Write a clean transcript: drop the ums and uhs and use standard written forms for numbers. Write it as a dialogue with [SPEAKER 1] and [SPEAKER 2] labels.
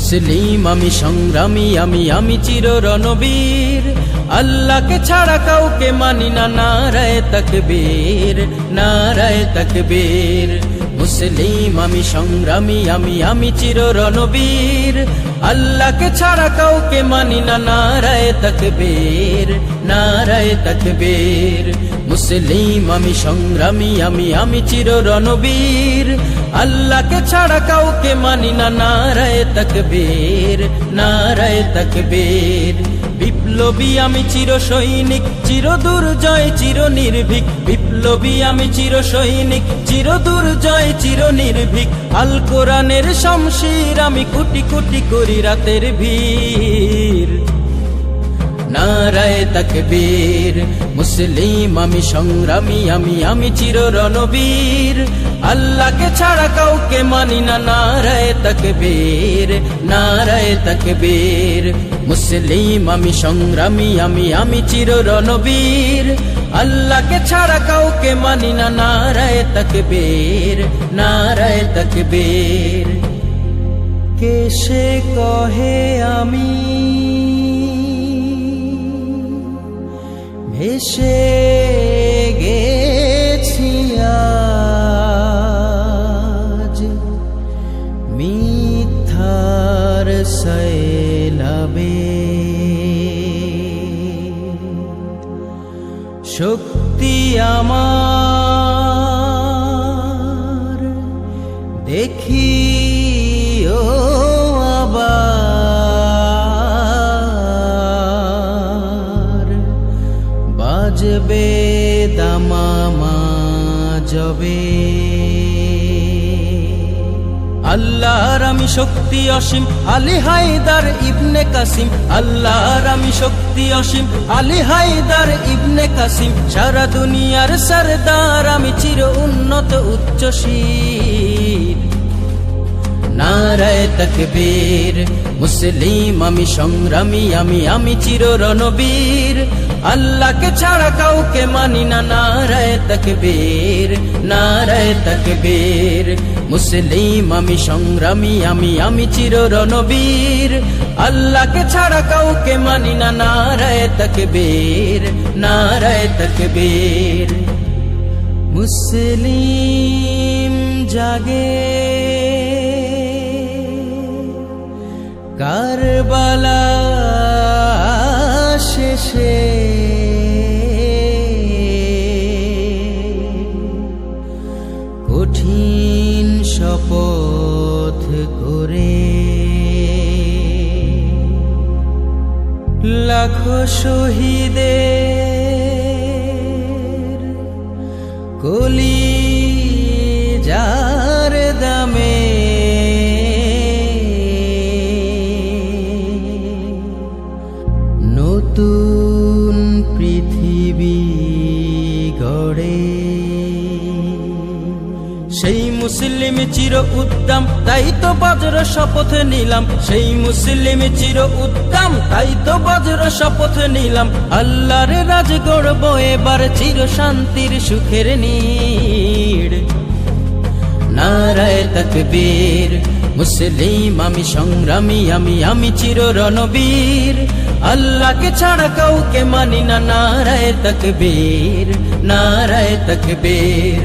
[SPEAKER 1] মুসলিম আমি সংগ্রামী, আমি চির রণবীর। আল্লাহকে ছাড়া কাউকে মানি না, নারায়ে তাকবীর, নারায়ে তাকবীর। মুসলিম আমি সংগ্রামী, আমি চির রণবীর। আল্লাহকে ছাড়া কাউকে মানি না, নারায়ে তাকবীর, নারায়ে তাকবীর। মুসলিম আমি সংগ্রামী, আমি চির রণবীর। আল্লাহকে ছাড়া কাউকে মানি না, নারায়ে তাকবীর, নারায়ে তাকবীর। বিপ্লবী আমি চির সৈনিক, চির দুর্জয় চির নির্ভীক। বিপ্লবী আমি চির সৈনিক, চির দুর্জয় চির নির্ভীক। আল কোরআনের শমশির আমি কোটি কোটি করি রাতের ভিড়। নারায়ে তাকবীর। মুসলিম আমি সংগ্রামী, আমি চির রণবীর। আল্লাহকে ছাড়া কাউকে মানি না, নারায়ে তাকবীর, নারায়ে তাকবীর। মুসলিম আমি সংগ্রামী, আমি চির রণবীর। আল্লাহকে ছাড়া কাউকে মানি না, নারায়ে তাকবীর, নারায়ে তাকবীর। কে সে কহে আমি ভেসে গেছি আজ মিথ্যার সৈলাবে। শক্তি আমার দেখিও আবার, বাজবে দামামা জবে। আল্লাহর আমি শক্তি অসীম, আলী হায়দার ইবনে কাসিম। আল্লাহর আমি শক্তি অসীম, আলী হায়দার ইবনে কাসিম। সারা দুনিয়ার সরদার আমি চির উন্নত উচ্চশীর। নারায়ে তাকবীর। মুসলিম আমি সংগ্রামী, আমি চির রণবীর। আল্লাহকে ছাড়া কাউকে মানি না, নারায়ে তাকবীর, নারায়ে তাকবীর। মুসলিম আমি সংগ্রামী, আমি চির রণবীর। আল্লাহকে ছাড়া কাউকে মানি না, নারায়ে তাকবীর, নারায়ে তাকবীর। মুসলিম জাগে কারবালা শেষে, কঠিন শপথ করে। লাখো শহীদের কলিজার দামে নতুন পৃথিবী গড়ে। সেই মুসলিম চির উদ্দাম, তাই তো বজ্র শপথ নিলাম। সেই মুসলিম চির উদ্দাম, তাই তো বজ্র শপথ নিলাম। আল্লাহর রাজ গড়ব এবার, চির শান্তির সুখের নীড়। নারায়ে তাকবীর। মুসলিম আমি সংগ্রামী, আমি চির রণবীর। আল্লাহকে ছাড়া কাউকে মানি না, নারায়ে তাকবীর, নারায়ে তাকবীর।